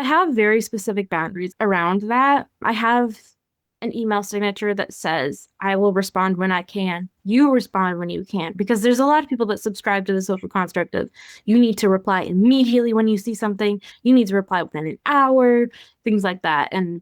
have very specific boundaries around that. I have an email signature that says, I will respond when I can. You respond when you can. Because there's a lot of people that subscribe to the social construct of you need to reply immediately when you see something, you need to reply within an hour, things like that. And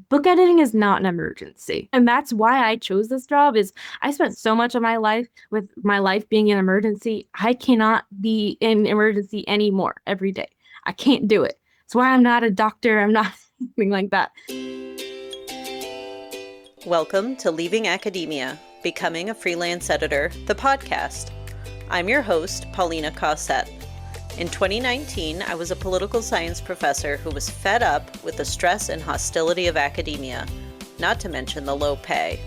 book editing is not an emergency. And that's why I chose this job is I spent so much of my life with my life being an emergency. I cannot be in emergency anymore every day. I can't do it. That's why I'm not a doctor. I'm not anything like that. Welcome to Leaving Academia, Becoming a Freelance Editor, the podcast. I'm your host, Paulina Cossette. In 2019, I was a political science professor who was fed up with the stress and hostility of academia, not to mention the low pay.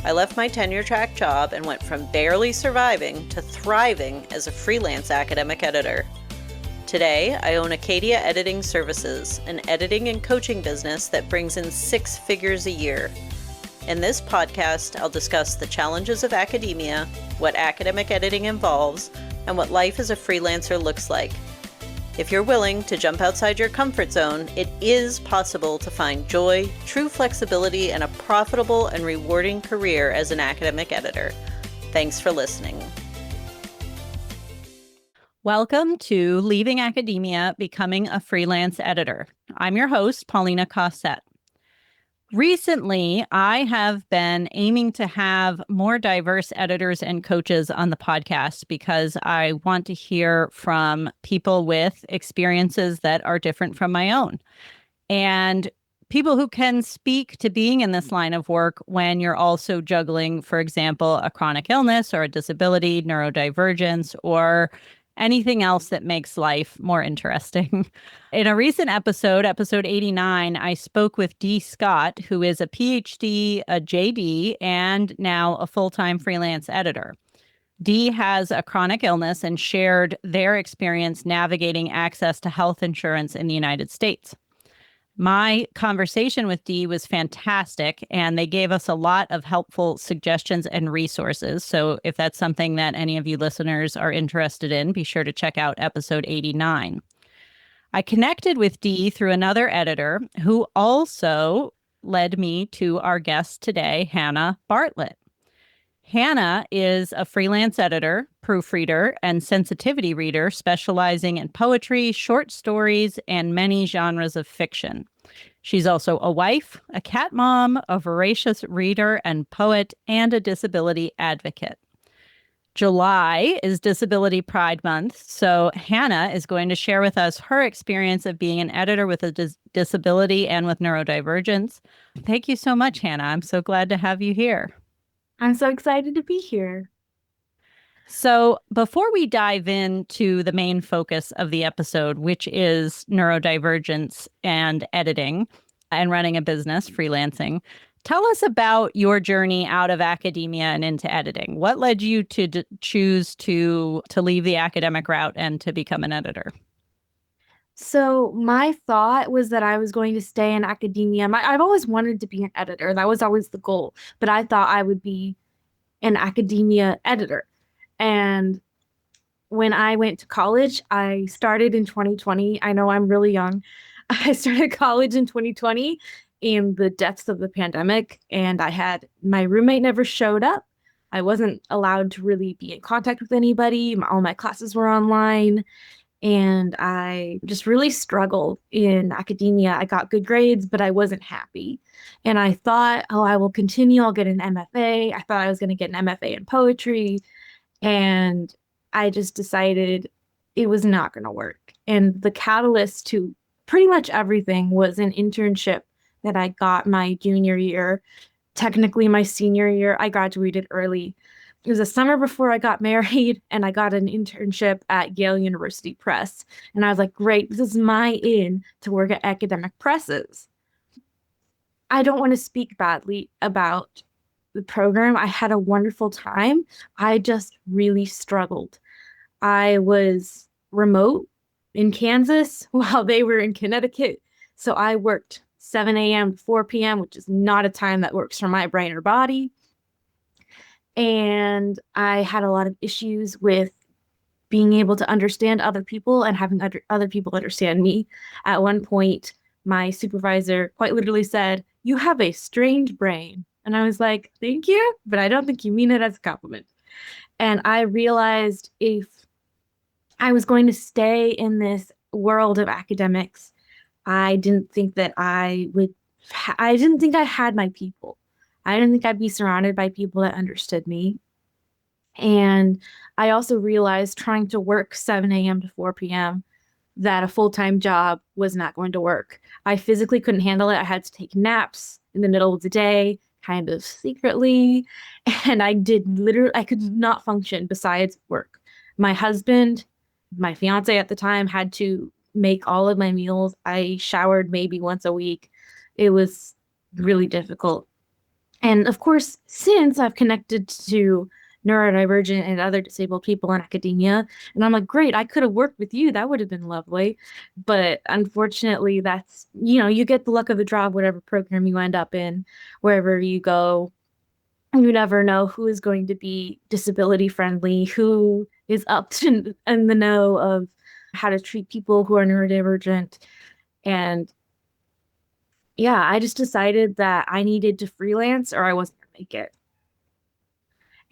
I left my tenure-track job and went from barely surviving to thriving as a freelance academic editor. Today, I own Acadia Editing Services, an editing and coaching business that brings in 6 figures a year. In this podcast, I'll discuss the challenges of academia, what academic editing involves, and what life as a freelancer looks like. If you're willing to jump outside your comfort zone, it is possible to find joy, true flexibility, and a profitable and rewarding career as an academic editor. Thanks for listening. Welcome to Leaving Academia, Becoming a Freelance Editor. I'm your host, Paulina Cossette. Recently, I have been aiming to have more diverse editors and coaches on the podcast because I want to hear from people with experiences that are different from my own and people who can speak to being in this line of work when you're also juggling, for example, a chronic illness or a disability, neurodivergence, or anything else that makes life more interesting. In a recent episode 89, I spoke with Dee Scott, who is a PhD, a JD, and now a full-time freelance editor. Dee has a chronic illness and shared their experience navigating access to health insurance in the United States. My conversation with Dee was fantastic, and they gave us a lot of helpful suggestions and resources. So if that's something that any of you listeners are interested in, be sure to check out episode 89. I connected with Dee through another editor who also led me to our guest today, Hannah Bartlett. Hannah is a freelance editor, proofreader, and sensitivity reader specializing in poetry, short stories, and many genres of fiction. She's also a wife, a cat mom, a voracious reader and poet, and a disability advocate. July is Disability Pride Month, so Hannah is going to share with us her experience of being an editor with a disability and with neurodivergence. Thank you so much, Hannah. I'm so glad to have you here. I'm so excited to be here. So before we dive into the main focus of the episode, which is neurodivergence and editing and running a business, freelancing, tell us about your journey out of academia and into editing. What led you to choose to leave the academic route and to become an editor? So my thought was that I was going to stay in academia. I've always wanted to be an editor. That was always the goal. But I thought I would be an academia editor. And when I went to college, I started in 2020. I know I'm really young. I started college in 2020 in the depths of the pandemic. And my roommate never showed up. I wasn't allowed to really be in contact with anybody. All my classes were online. And I just really struggled in academia. I got good grades, but I wasn't happy. And I thought, I will continue. I'll get an MFA. I thought I was going to get an MFA in poetry. And I just decided it was not going to work. And the catalyst to pretty much everything was an internship that I got my junior year. Technically, my senior year, I graduated early. It was a summer before I got married, and I got an internship at Yale University Press. And I was like, great, this is my in to work at academic presses. I don't want to speak badly about the program. I had a wonderful time. I just really struggled. I was remote in Kansas while they were in Connecticut. So I worked 7 a.m. to 4 p.m., which is not a time that works for my brain or body. And I had a lot of issues with being able to understand other people and having other people understand me. At one point, my supervisor quite literally said, "You have a strange brain." And I was like, "Thank you, but I don't think you mean it as a compliment." And I realized if I was going to stay in this world of academics, I didn't think that I didn't think I had my people. I didn't think I'd be surrounded by people that understood me. And I also realized trying to work 7 a.m. to 4 p.m. that a full-time job was not going to work. I physically couldn't handle it. I had to take naps in the middle of the day, kind of secretly, and I could not function besides work. My husband, my fiance at the time, had to make all of my meals. I showered maybe once a week. It was really difficult. And of course, since I've connected to neurodivergent and other disabled people in academia, and I'm like, great, I could have worked with you. That would have been lovely. But unfortunately, you get the luck of the draw of whatever program you end up in, wherever you go. You never know who is going to be disability friendly, who is up to, in the know of how to treat people who are neurodivergent. And yeah, I just decided that I needed to freelance or I wasn't going to make it.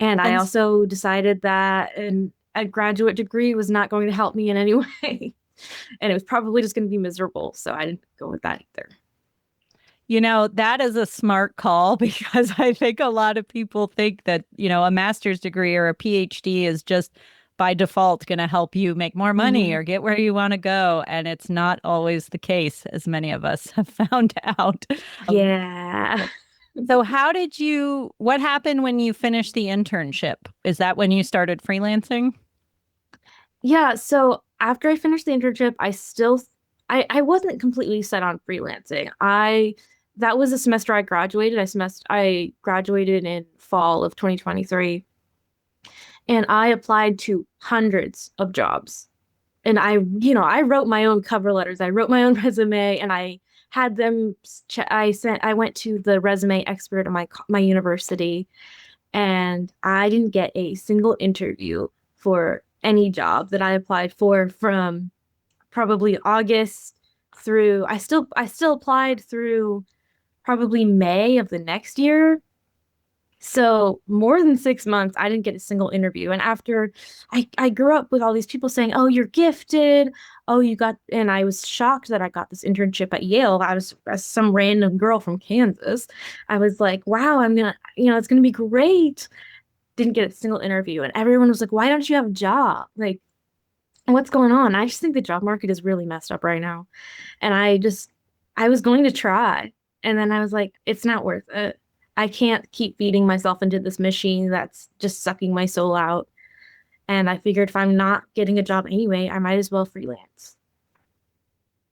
And I And also decided that a graduate degree was not going to help me in any way. And it was probably just going to be miserable. So I didn't go with that either. that is a smart call because I think a lot of people think that, a master's degree or a PhD is just by default going to help you make more money Mhm. or get where you want to go. And it's not always the case, as many of us have found out. Yeah. So, what happened when you finished the internship? Is that when you started freelancing? Yeah. So after I finished the internship, I wasn't completely set on freelancing. That was the semester I graduated. I graduated in fall of 2023, and I applied to hundreds of jobs. And I wrote my own cover letters. I wrote my own resume, and I had them. I went to the resume expert at my university, and I didn't get a single interview for any job that I applied for from probably August through. I still applied through probably May of the next year. So more than 6 months, I didn't get a single interview. And after I grew up with all these people saying, "Oh, you're gifted. Oh, you got," and I was shocked that I got this internship at Yale. I was as some random girl from Kansas. I was like, wow, it's gonna be great. Didn't get a single interview. And everyone was like, why don't you have a job? Like, what's going on? I just think the job market is really messed up right now. And I was going to try. And then I was like, it's not worth it. I can't keep feeding myself into this machine that's just sucking my soul out. And I figured if I'm not getting a job anyway, I might as well freelance.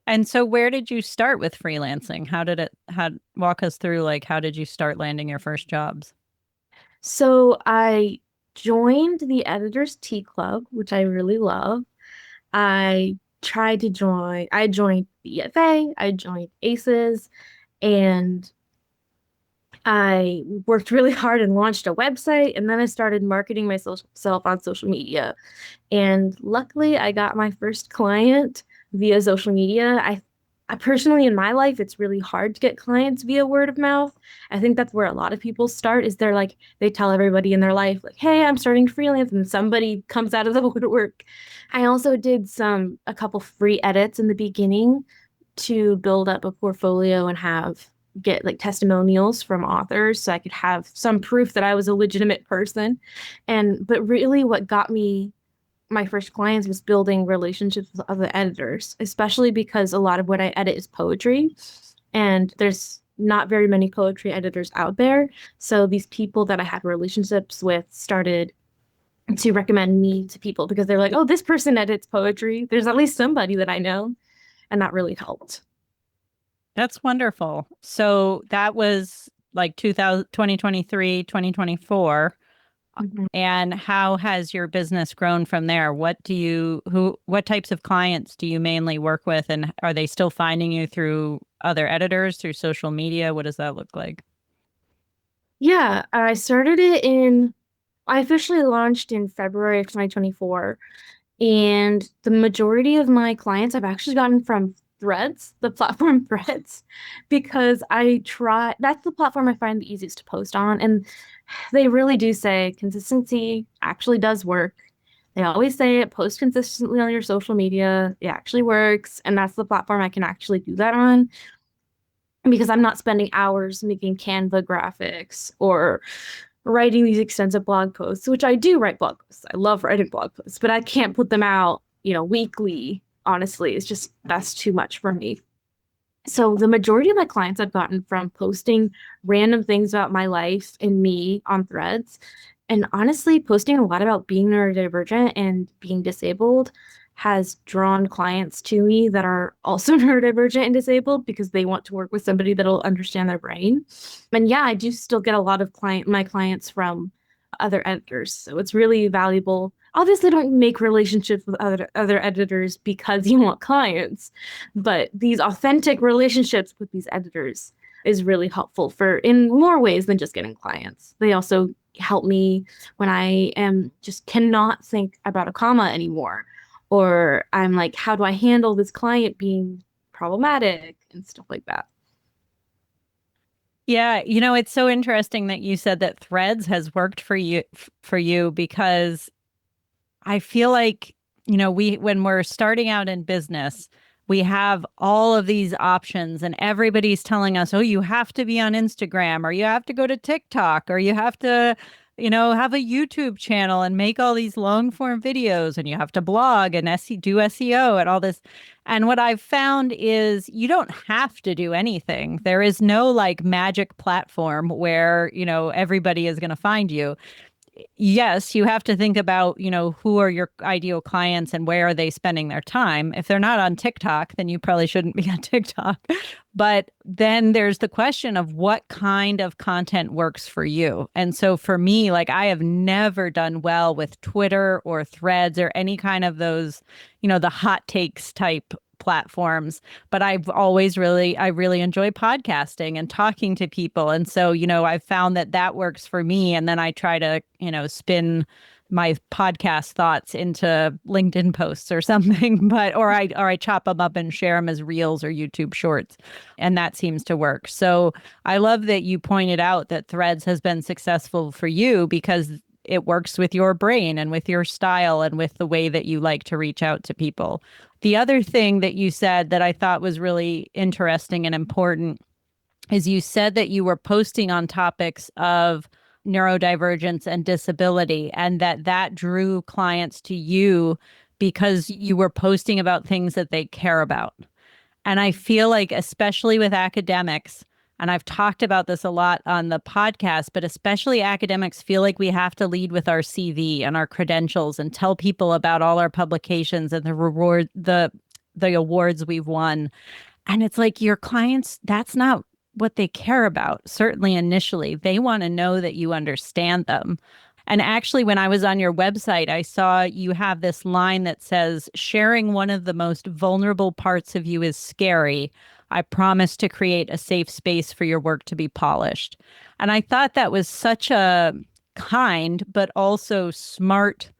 And so, where did you start with freelancing? Walk us through, like, how did you start landing your first jobs? So I joined the Editors Tea Club, which I really love. I joined BFA, I joined ACES, and I worked really hard and launched a website. And then I started marketing myself on social media. And luckily, I got my first client via social media. I personally, in my life, it's really hard to get clients via word of mouth. I think that's where a lot of people start, is they tell everybody in their life, like, hey, I'm starting freelance, and somebody comes out of the woodwork. I also did a couple free edits in the beginning to build up a portfolio and get like testimonials from authors so I could have some proof that I was a legitimate person. But really what got me my first clients was building relationships with other editors, especially because a lot of what I edit is poetry, and there's not very many poetry editors out there. So these people that I had relationships with started to recommend me to people because they're like, oh, this person edits poetry. There's at least somebody that I know. And that really helped. That's wonderful. So, that was like 2023, 2024. Mhm. And how has your business grown from there? What types of clients do you mainly work with? And are they still finding you through other editors, through social media? What does that look like? Yeah, I officially launched in February of 2024. And the majority of my clients I've actually gotten from Threads, the platform Threads, because that's the platform I find the easiest to post on. And they really do say consistency actually does work. They always say it, post consistently on your social media. It actually works. And that's the platform I can actually do that on because I'm not spending hours making Canva graphics or writing these extensive blog posts, which I do write blog posts. I love writing blog posts, but I can't put them out, weekly. Honestly, it's just that's too much for me. So the majority of my clients I've gotten from posting random things about my life and me on threads. And honestly, posting a lot about being neurodivergent and being disabled has drawn clients to me that are also neurodivergent and disabled because they want to work with somebody that'll understand their brain. And yeah, I do still get a lot of my clients from other editors. So it's really valuable. Obviously, don't make relationships with other editors because you want clients, but these authentic relationships with these editors is really helpful for in more ways than just getting clients. They also help me when I am just cannot think about a comma anymore, or I'm like, how do I handle this client being problematic and stuff like that. Yeah, it's so interesting that you said that Threads has worked for you because I feel like, we when we're starting out in business, we have all of these options and everybody's telling us, "Oh, you have to be on Instagram or you have to go to TikTok or you have to, have a YouTube channel and make all these long form videos and you have to blog and do SEO and all this." And what I've found is you don't have to do anything. There is no like magic platform where, everybody is going to find you. Yes, you have to think about, who are your ideal clients and where are they spending their time. If they're not on TikTok, then you probably shouldn't be on TikTok. But then there's the question of what kind of content works for you. And so for me, like I have never done well with Twitter or Threads or any kind of those, the hot takes type platforms, but I really enjoy podcasting and talking to people. And so, I've found that that works for me. And then I try to, spin my podcast thoughts into LinkedIn posts or something, or I chop them up and share them as reels or YouTube shorts. And that seems to work. So I love that you pointed out that Threads has been successful for you because it works with your brain and with your style and with the way that you like to reach out to people. The other thing that you said that I thought was really interesting and important is you said that you were posting on topics of neurodivergence and disability, and that drew clients to you because you were posting about things that they care about. And I feel like, especially with academics, and I've talked about this a lot on the podcast, but especially academics feel like we have to lead with our CV and our credentials and tell people about all our publications and the awards we've won. And it's like your clients, that's not what they care about. Certainly initially, they want to know that you understand them. And actually, when I was on your website, I saw you have this line that says, sharing one of the most vulnerable parts of you is scary. I promise to create a safe space for your work to be polished. And I thought that was such a kind, but also smart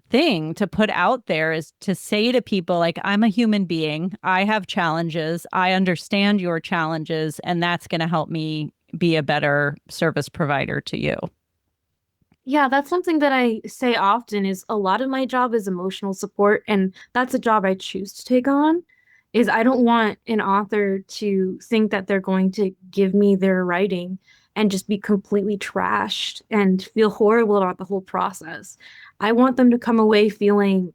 thing to put out there, is to say to people, like, I'm a human being. I have challenges. I understand your challenges, and that's going to help me be a better service provider to you. Yeah, that's something that I say often is a lot of my job is emotional support, and that's a job I choose to take on. Is I don't want an author to think that they're going to give me their writing and just be completely trashed and feel horrible about the whole process. I want them to come away feeling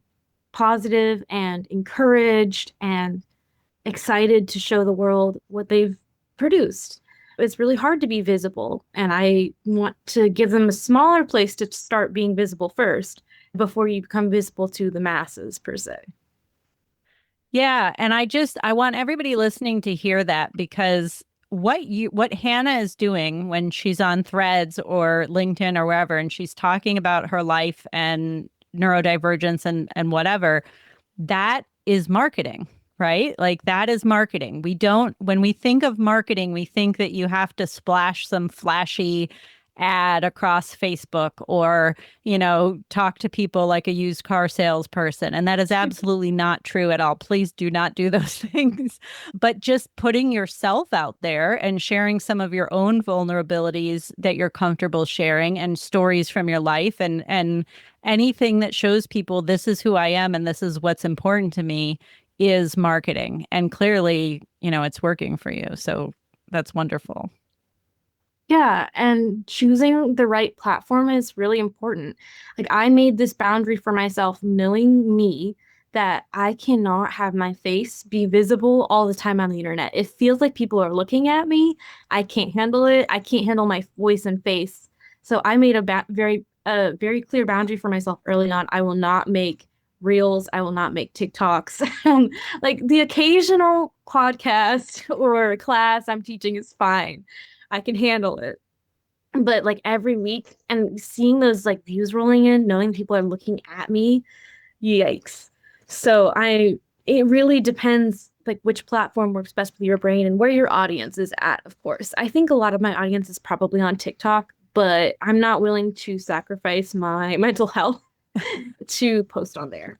positive and encouraged and excited to show the world what they've produced. It's really hard to be visible, and I want to give them a smaller place to start being visible first before you become visible to the masses, per se. Yeah, and I want everybody listening to hear that, because what Hannah is doing when she's on Threads or LinkedIn or wherever and she's talking about her life and neurodivergence and whatever, that is marketing, right? Like that is marketing. When we think of marketing, we think that you have to splash some flashy ad across Facebook or, talk to people like a used car salesperson. And that is absolutely not true at all. Please do not do those things. But just putting yourself out there and sharing some of your own vulnerabilities that you're comfortable sharing and stories from your life and anything that shows people this is who I am and this is what's important to me is marketing. And clearly, it's working for you. So that's wonderful. Yeah, and choosing the right platform is really important. Like I made this boundary for myself, knowing me, that I cannot have my face be visible all the time on the internet. It feels like people are looking at me. I can't handle it. I can't handle my voice and face. So I made a very clear boundary for myself early on. I will not make reels. I will not make TikToks. Like the occasional podcast or class I'm teaching is fine. I can handle it. But like every week and seeing those like views rolling in, knowing people are looking at me, yikes. So it really depends like which platform works best with your brain and where your audience is at, of course. I think a lot of my audience is probably on TikTok, but I'm not willing to sacrifice my mental health to post on there.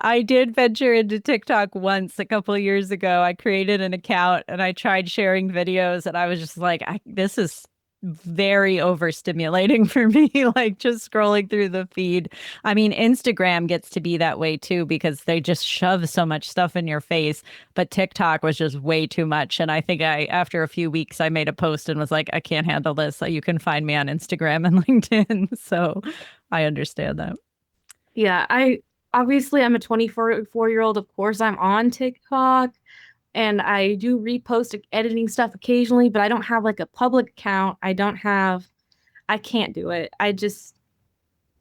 I did venture into TikTok once a couple of years ago. I created an account and I tried sharing videos, and I was just like, this is very overstimulating for me, like just scrolling through the feed. I mean, Instagram gets to be that way too because they just shove so much stuff in your face. But TikTok was just way too much. And I think after a few weeks, I made a post and was like, I can't handle this. So you can find me on Instagram and LinkedIn. So I understand that. Yeah, I obviously I'm a 24-year-old. Of course, I'm on TikTok and I do repost editing stuff occasionally, but I don't have like a public account. I can't do it. It's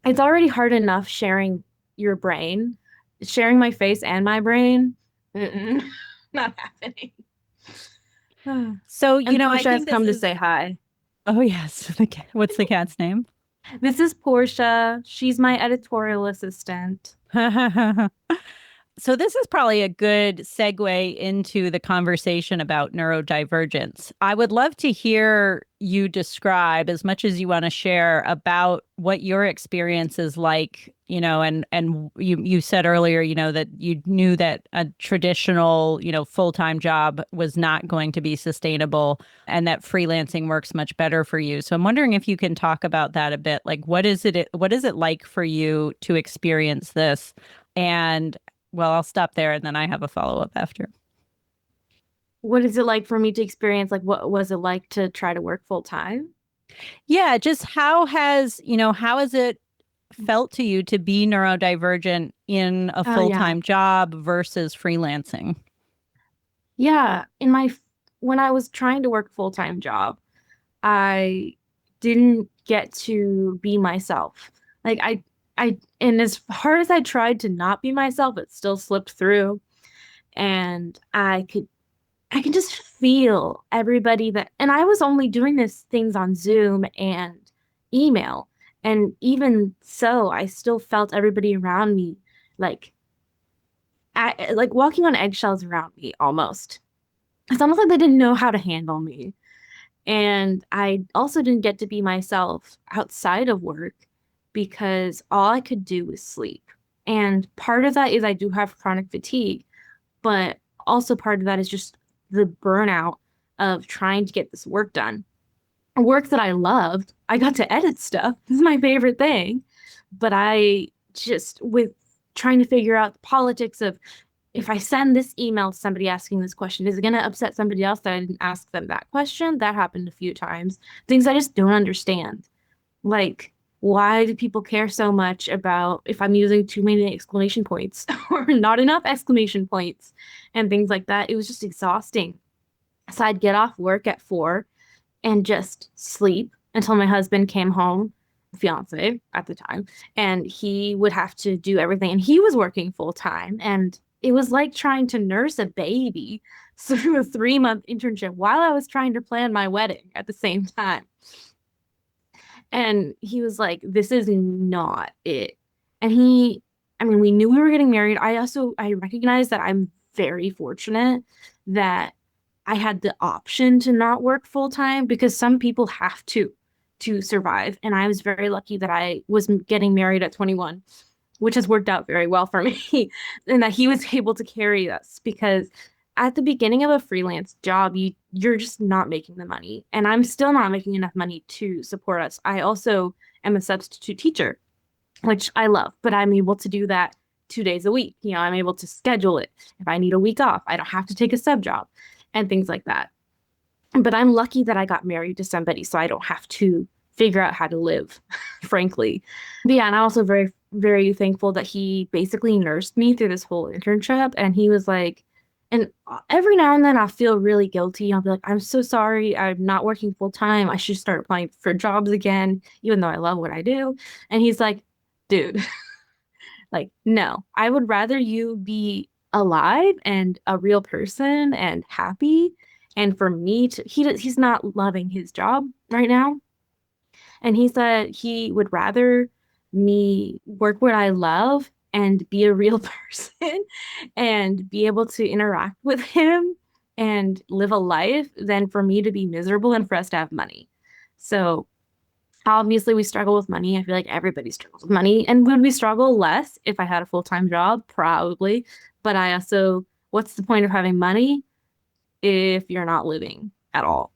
already hard enough sharing your brain, sharing my face and my brain. Mm-mm, not happening. So, And I Portia has think this come to is, say hi. oh, yes. What's the cat's name? This is Portia. She's my editorial assistant. So this is probably a good segue into the conversation about neurodivergence. I would love to hear you describe as much as you want to share about what your experience is like, and you said earlier, that you knew that a traditional, full-time job was not going to be sustainable and that freelancing works much better for you. So I'm wondering if you can talk about that a bit. Like what is it like for you to experience this? And well, I'll stop there and then I have a follow-up after. What is it like for me to experience? Like, what was it like to try to work full time? Yeah, just how has it felt to you to be neurodivergent in a Oh, yeah. full-time job versus freelancing? Yeah. When I was trying to work full-time job, I didn't get to be myself. Like, and as hard as I tried to not be myself, it still slipped through. And I can just feel everybody and I was only doing these things on Zoom and email. And even so, I still felt everybody around me like, like walking on eggshells around me almost. It's almost like they didn't know how to handle me. And I also didn't get to be myself outside of work because all I could do was sleep. And part of that is I do have chronic fatigue, but also part of that is just the burnout of trying to get this work done. Work that I loved. I got to edit stuff. This is my favorite thing. But I just, with trying to figure out the politics of if I send this email to somebody asking this question, is it going to upset somebody else that I didn't ask them that question? That happened a few times. Things I just don't understand. Like, why do people care so much about if I'm using too many exclamation points or not enough exclamation points and things like that? It was just exhausting. So I'd get off work at 4 and just sleep until my husband came home, fiance at the time, and he would have to do everything. And he was working full time. And it was like trying to nurse a baby through a 3-month internship while I was trying to plan my wedding at the same time. And he was like, this is not it. And I mean, we knew we were getting married. I recognized that I'm very fortunate that I had the option to not work full time because some people have to. to survive. And I was very lucky that I was getting married at 21, which has worked out very well for me, and that he was able to carry us because at the beginning of a freelance job, you're just not making the money. And I'm still not making enough money to support us. I also am a substitute teacher, which I love, but I'm able to do that 2 days a week. I'm able to schedule it. If I need a week off, I don't have to take a sub job and things like that. But I'm lucky that I got married to somebody so I don't have to figure out how to live, frankly. But yeah, and I'm also very, very thankful that he basically nursed me through this whole internship. And he was like, and every now and then I feel really guilty. I'll be like, I'm so sorry. I'm not working full time. I should start applying for jobs again, even though I love what I do. And he's like, dude, like, no, I would rather you be alive and a real person and happy. And for me to, he's not loving his job right now. And he said he would rather me work what I love and be a real person and be able to interact with him and live a life than for me to be miserable and for us to have money. So obviously we struggle with money. I feel like everybody struggles with money. And would we struggle less if I had a full-time job? Probably. But I also, what's the point of having money if you're not living at all?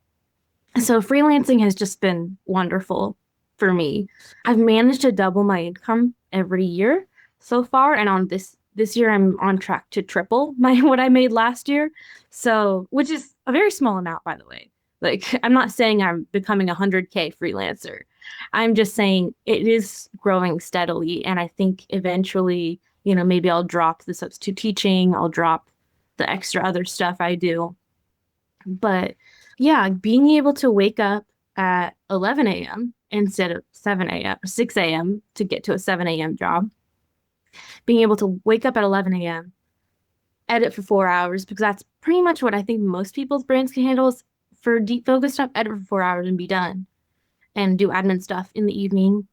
So freelancing has just been wonderful for me. I've managed to double my income every year so far, and on this year I'm on track to triple my what I made last year. So, which is a very small amount, by the way. Like, I'm not saying I'm becoming a 100K freelancer. I'm just saying it is growing steadily, and I think eventually, maybe I'll drop the substitute teaching, I'll drop the extra other stuff I do. But yeah, being able to wake up at 11 a.m. instead of 7 a.m., 6 a.m. to get to a 7 a.m. job, being able to wake up at 11 a.m., edit for 4 hours, because that's pretty much what I think most people's brains can handle is for deep focus stuff, edit for 4 hours and be done, and do admin stuff in the evening,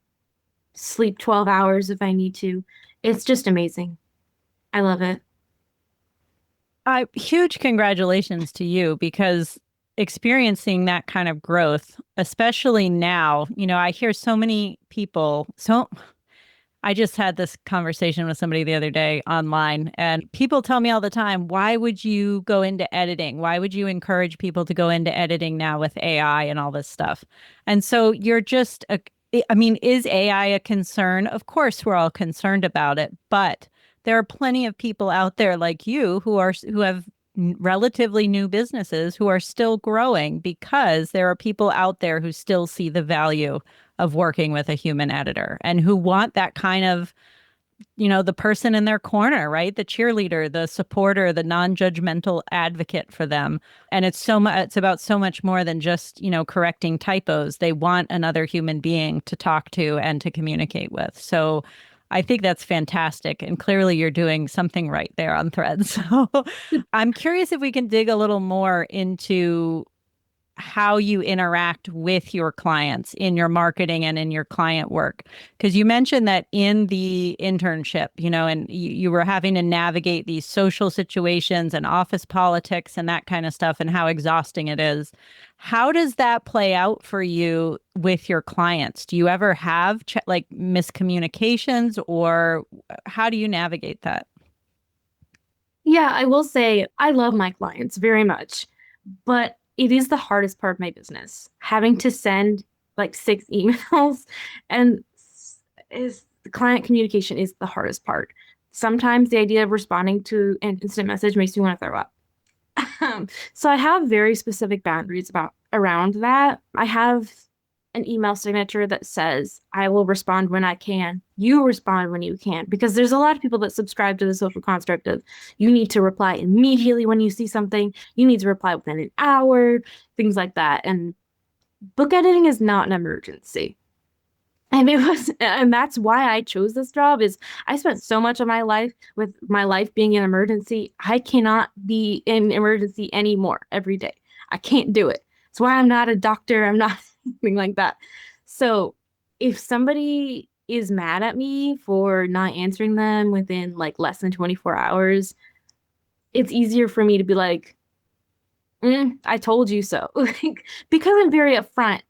sleep 12 hours if I need to. It's just amazing. I love it. Huge congratulations to you because experiencing that kind of growth, especially now, I hear so many people. So I just had this conversation with somebody the other day online, and people tell me all the time, why would you go into editing? Why would you encourage people to go into editing now with AI and all this stuff? And so you're just, I mean, is AI a concern? Of course, we're all concerned about it, but there are plenty of people out there like you who have relatively new businesses who are still growing because there are people out there who still see the value of working with a human editor and who want that kind of, the person in their corner, right? The cheerleader, the supporter, the non-judgmental advocate for them. And it's about so much more than just, correcting typos. They want another human being to talk to and to communicate with. So I think that's fantastic. And clearly you're doing something right there on Threads. So I'm curious if we can dig a little more into how you interact with your clients in your marketing and in your client work. Because you mentioned that in the internship, and you were having to navigate these social situations and office politics and that kind of stuff and how exhausting it is. How does that play out for you with your clients? Do you ever have like miscommunications, or how do you navigate that? Yeah, I will say I love my clients very much, but it is the hardest part of my business. Having to send like 6 emails and is the client communication is the hardest part. Sometimes the idea of responding to an instant message makes me want to throw up. So I have very specific boundaries about around that. I have an email signature that says I will respond when I can. You respond when you can, because there's a lot of people that subscribe to the social construct of you need to reply immediately when you see something. You need to reply within an hour, things like that. And book editing is not an emergency. And that's why I chose this job is I spent so much of my life with my life being an emergency. I cannot be in emergency anymore every day. I can't do it. That's why I'm not a doctor. I'm not anything like that. So if somebody is mad at me for not answering them within like less than 24 hours, it's easier for me to be like, I told you so. Like, because I'm very upfront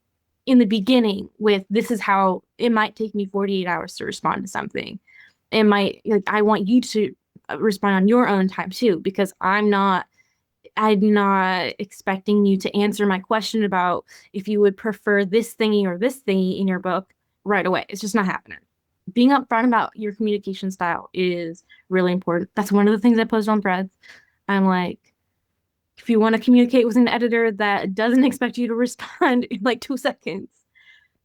in the beginning with this is how it might take me 48 hours to respond to something. It might, like, I want you to respond on your own time too, because I'm not expecting you to answer my question about if you would prefer this thingy or this thingy in your book right away. It's just not happening. Being upfront about your communication style is really important. That's one of the things I post on threads. I'm like, if you want to communicate with an editor that doesn't expect you to respond in like 2 seconds,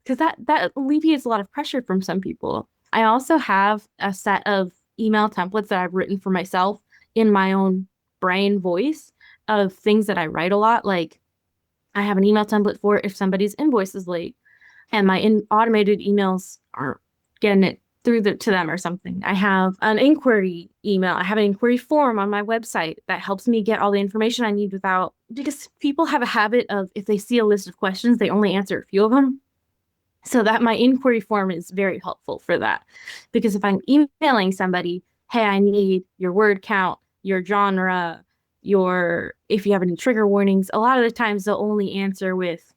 because that alleviates a lot of pressure from some people. I also have a set of email templates that I've written for myself in my own brain voice of things that I write a lot. Like I have an email template for if somebody's invoice is late and my automated emails aren't getting it through to them or something. I have an inquiry email. I have an inquiry form on my website that helps me get all the information I need without, because people have a habit of if they see a list of questions, they only answer a few of them. So that my inquiry form is very helpful for that. Because if I'm emailing somebody, hey, I need your word count, your genre, if you have any trigger warnings, a lot of the times they'll only answer with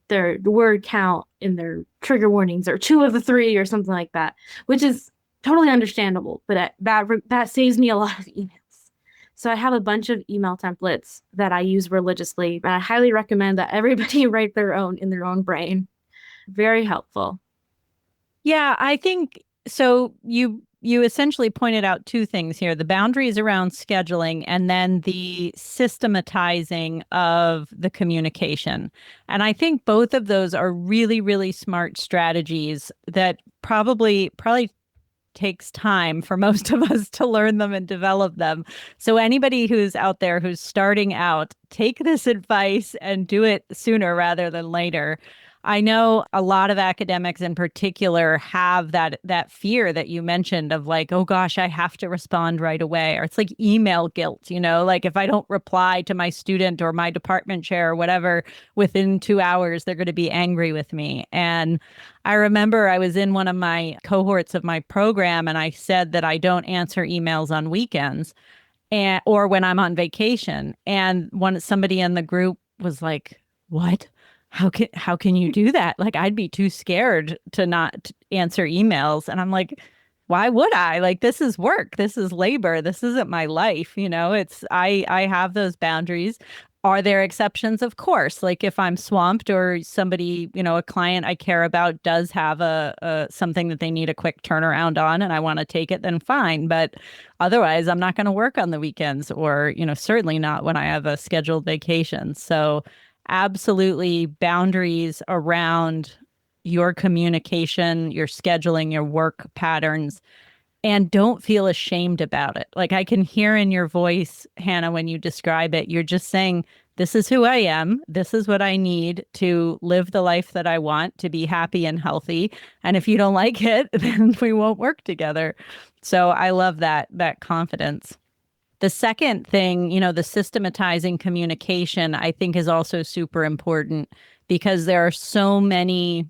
their word count in their trigger warnings or two of the three or something like that, which is totally understandable. But that saves me a lot of emails. So I have a bunch of email templates that I use religiously, but I highly recommend that everybody write their own in their own brain. Very helpful. Yeah, I think so. You essentially pointed out two things here, the boundaries around scheduling and then the systematizing of the communication. And I think both of those are really, really smart strategies that probably takes time for most of us to learn them and develop them. So anybody who's out there who's starting out, take this advice and do it sooner rather than later. I know a lot of academics in particular have that fear that you mentioned of like, oh gosh, I have to respond right away. Or it's like email guilt, like if I don't reply to my student or my department chair or whatever within 2 hours, they're going to be angry with me. And I remember I was in one of my cohorts of my program and I said that I don't answer emails on weekends or when I'm on vacation. And somebody in the group was like, "What? How can you do that? Like I'd be too scared to not answer emails." And I'm like, "Why would I? Like this is work. This is labor. This isn't my life, It's I have those boundaries. Are there exceptions? Of course. Like if I'm swamped or somebody, a client I care about does have a something that they need a quick turnaround on and I want to take it, then fine. But otherwise, I'm not going to work on the weekends or, certainly not when I have a scheduled vacation. So absolutely boundaries around your communication, your scheduling, your work patterns, and don't feel ashamed about it. Like I can hear in your voice, Hannah, when you describe it, you're just saying, this is who I am. This is what I need to live the life that I want, to be happy and healthy. And if you don't like it, then we won't work together. So I love that confidence. The second thing, the systematizing communication, I think is also super important because there are so many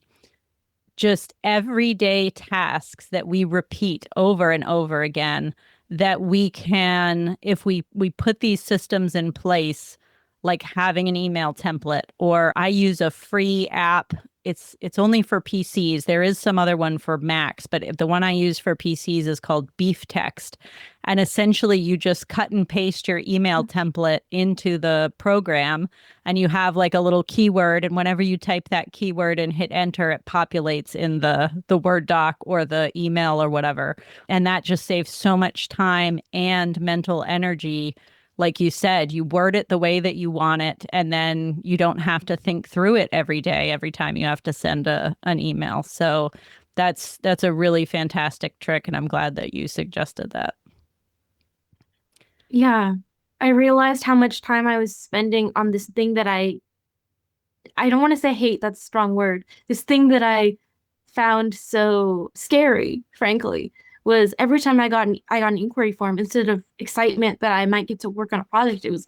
just everyday tasks that we repeat over and over again that we can, if we put these systems in place, like having an email template, or I use a free app. It's only for PCs. There is some other one for Macs, but the one I use for PCs is called Beef Text. And essentially you just cut and paste your email template into the program and you have like a little keyword. And whenever you type that keyword and hit enter, it populates in the Word doc or the email or whatever. And that just saves so much time and mental energy. Like you said, you word it the way that you want it, and then you don't have to think through it every day, every time you have to send an email. So that's a really fantastic trick, and I'm glad that you suggested that. Yeah. I realized how much time I was spending on this thing that I don't want to say hate, that's a strong word. This thing that I found so scary, frankly, was every time I got an inquiry form, instead of excitement that I might get to work on a project, it was,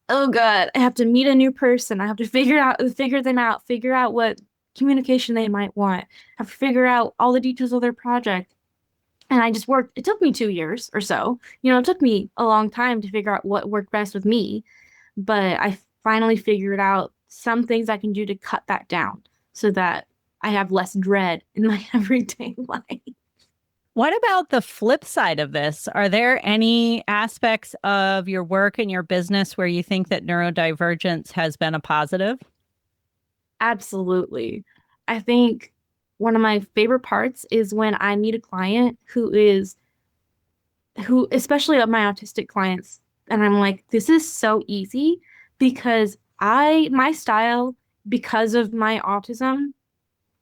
oh God, I have to meet a new person. I have to figure them out, figure out what communication they might want, have to figure out all the details of their project. And I just worked, it took me 2 years or so. It took me a long time to figure out what worked best with me, but I finally figured out some things I can do to cut that down. so that I have less dread in my everyday life. What about the flip side of this? Are there any aspects of your work and your business where you think that neurodivergence has been a positive? Absolutely. I think one of my favorite parts is when I meet a client who, especially of my autistic clients, and I'm like, this is so easy because my style, because of my autism,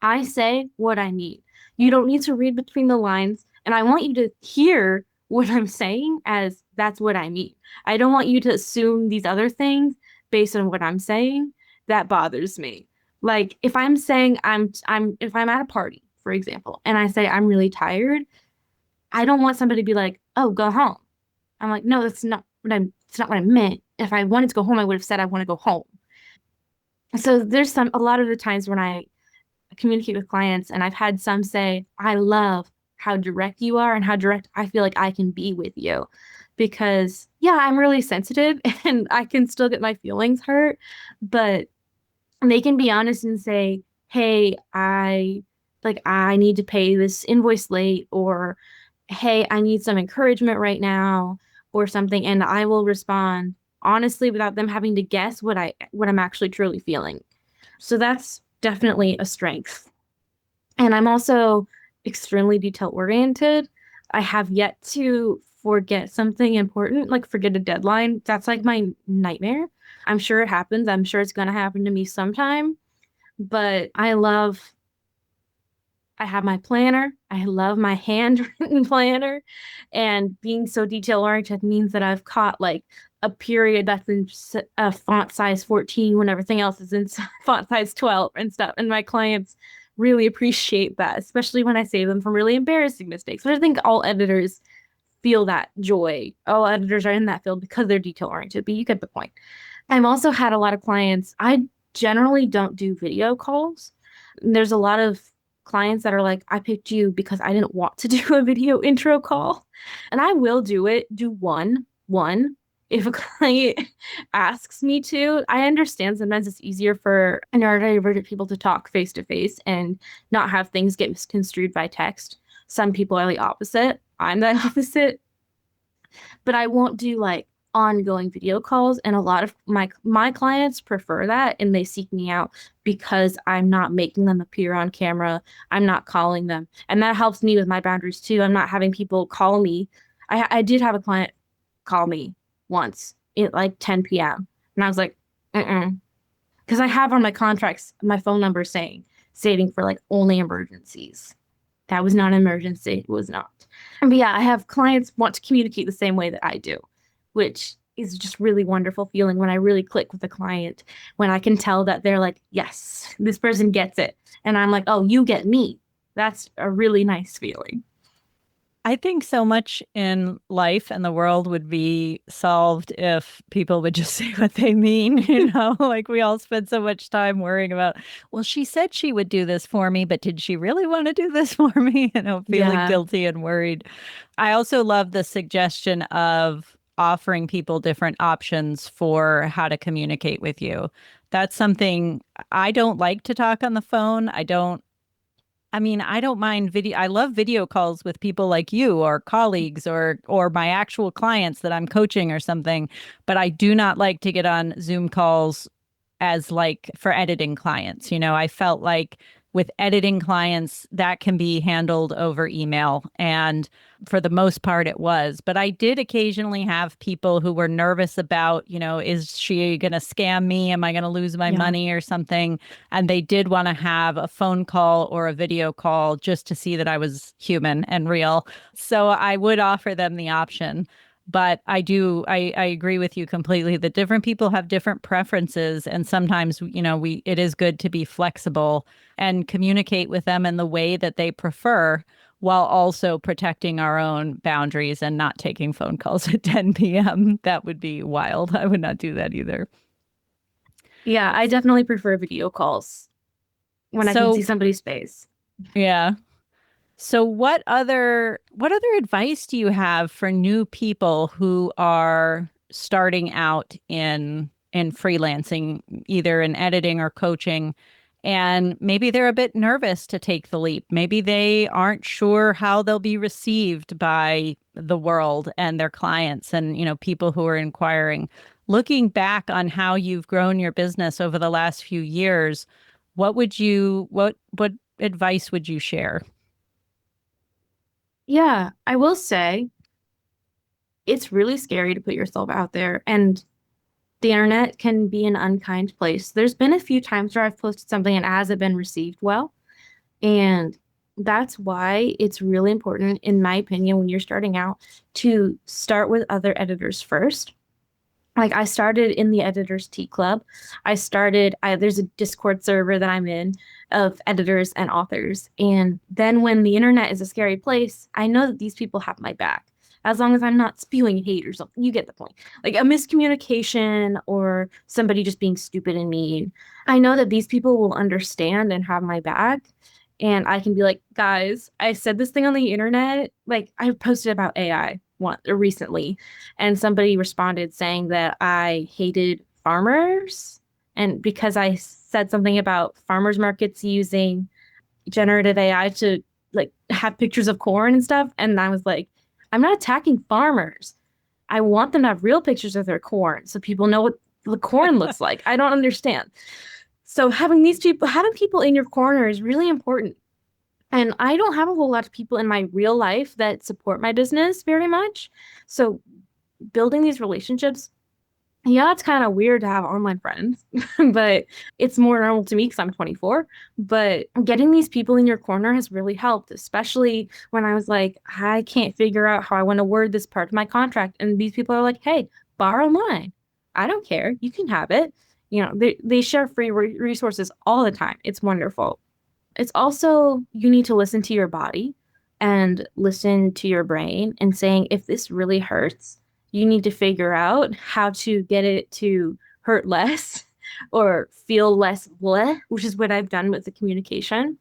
I say what I need. You don't need to read between the lines, and I want you to hear what I'm saying as that's what I mean. I don't want you to assume these other things based on what I'm saying. That bothers me. Like if I'm saying if I'm at a party, for example, and I say I'm really tired, I don't want somebody to be like, "Oh, go home." I'm like, "No, it's not what I meant. If I wanted to go home, I would have said I want to go home." So there's a lot of the times when I communicate with clients, and I've had some say, I love how direct you are and how direct I feel like I can be with you. Because, yeah, I'm really sensitive and I can still get my feelings hurt, but they can be honest and say, hey, I need to pay this invoice late, or hey, I need some encouragement right now, or something. And I will respond honestly without them having to guess what I'm actually truly feeling. So that's definitely a strength. And I'm also extremely detail oriented. I have yet to forget something important, like forget a deadline. That's like my nightmare. I'm sure it happens. I'm sure it's going to happen to me sometime. But I have my planner. I love my handwritten planner. And being so detail oriented means that I've caught like a period that's in a font size 14 when everything else is in font size 12 and stuff. And my clients really appreciate that, especially when I save them from really embarrassing mistakes. But I think all editors feel that joy. All editors are in that field because they're detail oriented, but you get the point. I've also had a lot of clients. I generally don't do video calls. There's a lot of clients that are like, I picked you because I didn't want to do a video intro call. And I will do one. If a client asks me to, I understand sometimes it's easier for neurodivergent people to talk face to face and not have things get misconstrued by text. Some people are the opposite. I'm the opposite, but I won't do like ongoing video calls, and a lot of my clients prefer that and they seek me out because I'm not making them appear on camera. I'm not calling them, and that helps me with my boundaries too. I'm not having people call me. I did have a client call me once at like 10 p.m. and I was like, because I have on my contracts my phone number stating for like only emergencies. That was not an emergency. It was not. But yeah, I have clients want to communicate the same way that I do, which is just really wonderful feeling when I really click with a client, when I can tell that they're like, yes, this person gets it. And I'm like, oh, you get me. That's a really nice feeling. I think so much in life and the world would be solved if people would just say what they mean. Like we all spend so much time worrying about, well, she said she would do this for me, but did she really want to do this for me? Feeling Yeah. guilty and worried. I also love the suggestion of offering people different options for how to communicate with you. That's something I don't like to talk on the phone. I don't mind video. I love video calls with people like you or colleagues or my actual clients that I'm coaching or something, but I do not like to get on Zoom calls as like for editing clients. I felt like with editing clients that can be handled over email, and for the most part it was. But I did occasionally have people who were nervous about, is she going to scam me? Am I going to lose my Yeah. money or something? And they did want to have a phone call or a video call just to see that I was human and real. So I would offer them the option. But I agree with you completely that different people have different preferences. And sometimes, it is good to be flexible and communicate with them in the way that they prefer while also protecting our own boundaries and not taking phone calls at 10 p.m. That would be wild. I would not do that either. Yeah, I definitely prefer video calls when I can see So, somebody's face. yeah. So what other advice do you have for new people who are starting out in freelancing, either in editing or coaching? And maybe they're a bit nervous to take the leap. Maybe they aren't sure how they'll be received by the world and their clients and, people who are inquiring. Looking back on how you've grown your business over the last few years, what advice would you share? Yeah, I will say it's really scary to put yourself out there, and the internet can be an unkind place. There's been a few times where I've posted something and it hasn't been received well. And that's why it's really important, in my opinion, when you're starting out, to start with other editors first. Like I started in the editors tea club. There's a Discord server that I'm in of editors and authors. And then when the internet is a scary place, I know that these people have my back. As long as I'm not spewing hate or something, you get the point. Like a miscommunication or somebody just being stupid and mean. I know that these people will understand and have my back. And I can be like, guys, I said this thing on the internet. Like I posted about AI recently, and somebody responded saying that I hated farmers. And because I said something about farmers markets using generative AI to like have pictures of corn and stuff. And I was like, I'm not attacking farmers. I want them to have real pictures of their corn so people know what the corn looks like. I don't understand. So having people in your corner is really important. And I don't have a whole lot of people in my real life that support my business very much. So building these relationships, yeah, it's kind of weird to have online friends, but it's more normal to me because I'm 24. But getting these people in your corner has really helped, especially when I was like, I can't figure out how I want to word this part of my contract. And these people are like, hey, borrow mine. I don't care. You can have it. They share free resources all the time. It's wonderful. It's also, you need to listen to your body and listen to your brain and saying, if this really hurts, you need to figure out how to get it to hurt less or feel less bleh, which is what I've done with the communication.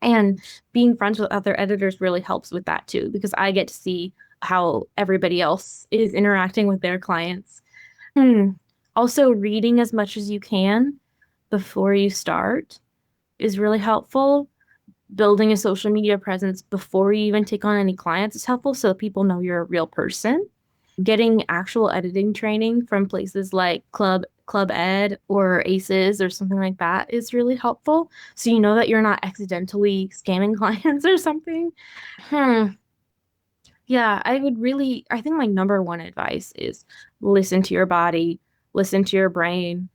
And being friends with other editors really helps with that too, because I get to see how everybody else is interacting with their clients. Hmm. Also, reading as much as you can before you start is really helpful. Building a social media presence before you even take on any clients is helpful so people know you're a real person. Getting actual editing training from places like Club Ed or ACES or something like that is really helpful. So you know that you're not accidentally scamming clients or something. Hmm. Yeah, I think my number one advice is listen to your body, listen to your brain.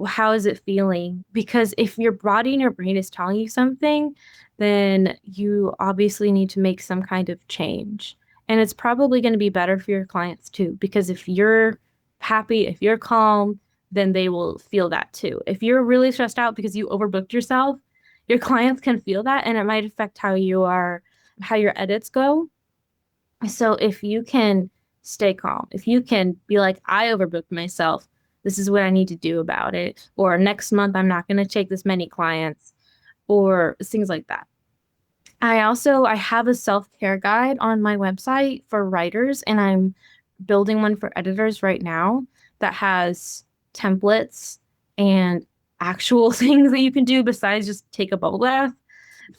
How is it feeling? Because if your body and your brain is telling you something, then you obviously need to make some kind of change. And it's probably going to be better for your clients too, because if you're happy, if you're calm, then they will feel that too. If you're really stressed out because you overbooked yourself, your clients can feel that and it might affect how your edits go. So if you can stay calm, if you can be like, I overbooked myself, this is what I need to do about it. Or next month, I'm not going to take this many clients or things like that. I have a self-care guide on my website for writers, and I'm building one for editors right now that has templates and actual things that you can do besides just take a bubble bath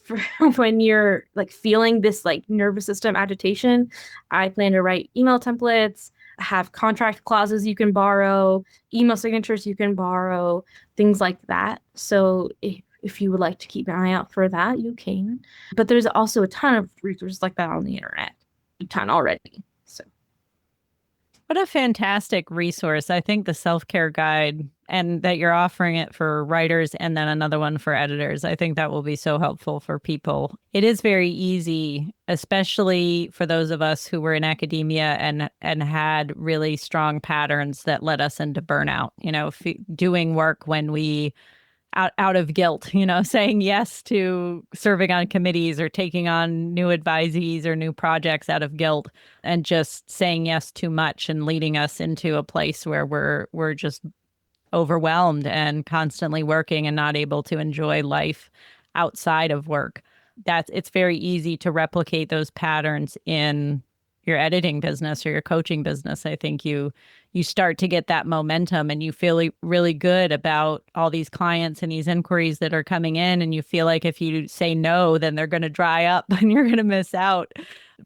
for when you're like feeling this like nervous system agitation. I plan to write email templates, have contract clauses you can borrow, email signatures you can borrow, things like that. So if you would like to keep an eye out for that, you can. But there's also a ton of resources like that on the internet, a ton already. So What a fantastic resource. I think the self-care guide and that you're offering it for writers and then another one for editors. I think that will be so helpful for people. It is very easy, especially for those of us who were in academia and had really strong patterns that led us into burnout, doing work when we out of guilt, saying yes to serving on committees or taking on new advisees or new projects out of guilt and just saying yes too much and leading us into a place where we're just overwhelmed and constantly working and not able to enjoy life outside of work. It's very easy to replicate those patterns in your editing business or your coaching business, I think you start to get that momentum and you feel really good about all these clients and these inquiries that are coming in. And you feel like if you say no, then they're going to dry up and you're going to miss out.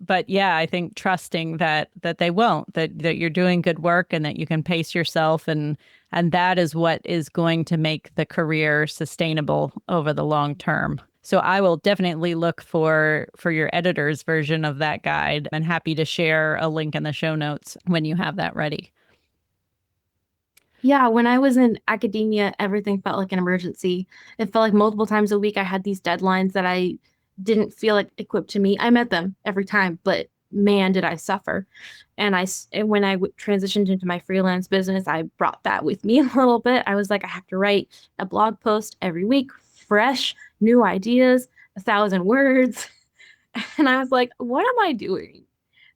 But yeah, I think trusting that they won't, that you're doing good work and that you can pace yourself, and that is what is going to make the career sustainable over the long term. So I will definitely look for your editor's version of that guide, and happy to share a link in the show notes when you have that ready. Yeah, when I was in academia, everything felt like an emergency. It felt like multiple times a week I had these deadlines that I didn't feel like equipped to meet. I met them every time, but man, did I suffer. And when I transitioned into my freelance business, I brought that with me a little bit. I was like, I have to write a blog post every week, fresh, new ideas, 1,000 words. And I was like, what am I doing?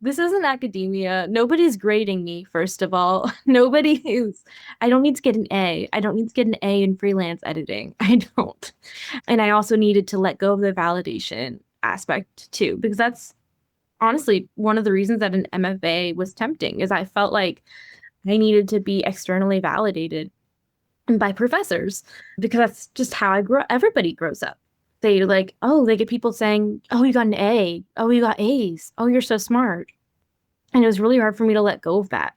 This isn't academia. Nobody's grading me, first of all. Nobody is. I don't need to get an A. I don't need to get an A in freelance editing. I don't. And I also needed to let go of the validation aspect too, because that's honestly one of the reasons that an MFA was tempting is I felt like I needed to be externally validated by professors because that's just how I grew up. Everybody grows up. They like, oh, they get people saying, oh, you got an A. Oh, you got A's. Oh, you're so smart. And it was really hard for me to let go of that.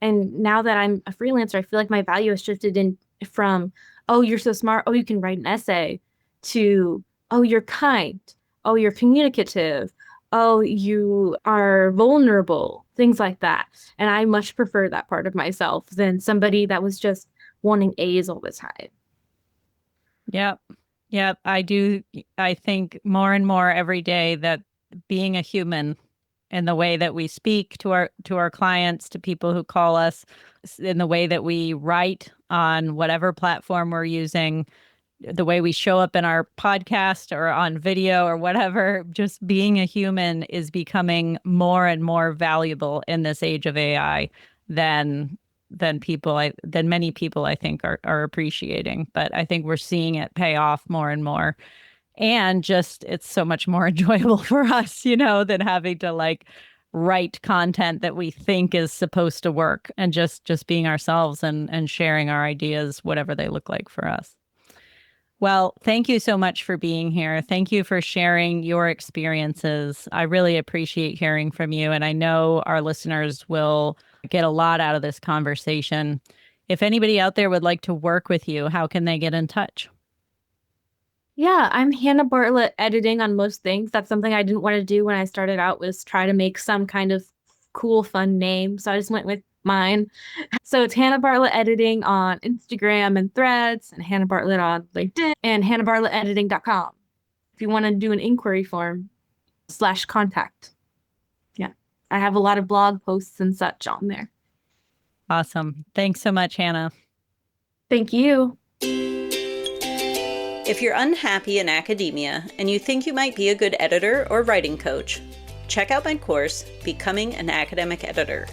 And now that I'm a freelancer, I feel like my value has shifted in from, oh, you're so smart. Oh, you can write an essay to, oh, you're kind. Oh, you're communicative. Oh, you are vulnerable, things like that. And I much prefer that part of myself than somebody that was just wanting A's all the time. Yep. Yep. I do. I think more and more every day that being a human in the way that we speak to our clients, to people who call us, in the way that we write on whatever platform we're using, the way we show up in our podcast or on video or whatever, just being a human is becoming more and more valuable in this age of AI than many people I think are appreciating. But I think we're seeing it pay off more and more. And just it's so much more enjoyable for us, than having to like write content that we think is supposed to work, and just being ourselves and sharing our ideas, whatever they look like for us. Well, thank you so much for being here. Thank you for sharing your experiences. I really appreciate hearing from you, and I know our listeners will get a lot out of this conversation. If anybody out there would like to work with you, how can they get in touch? Yeah, I'm Hannah Bartlett editing on most things. That's something I didn't want to do when I started out was try to make some kind of cool, fun name. So I just went with mine. So it's Hannah Bartlett editing on Instagram and Threads, and Hannah Bartlett on LinkedIn, and hannahbartlettediting.com if you want to do an inquiry form / contact. Yeah, I have a lot of blog posts and such on there. Awesome. Thanks so much, Hannah. Thank you. If you're unhappy in academia and you think you might be a good editor or writing coach, check out my course, Becoming an Academic Editor.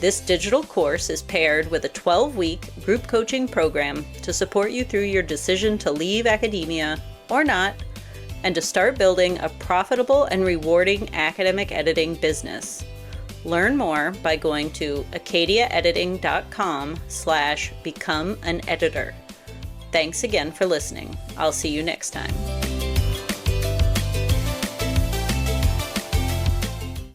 This digital course is paired with a 12-week group coaching program to support you through your decision to leave academia or not, and to start building a profitable and rewarding academic editing business. Learn more by going to acadiaediting.com/become an editor. Thanks again for listening. I'll see you next time.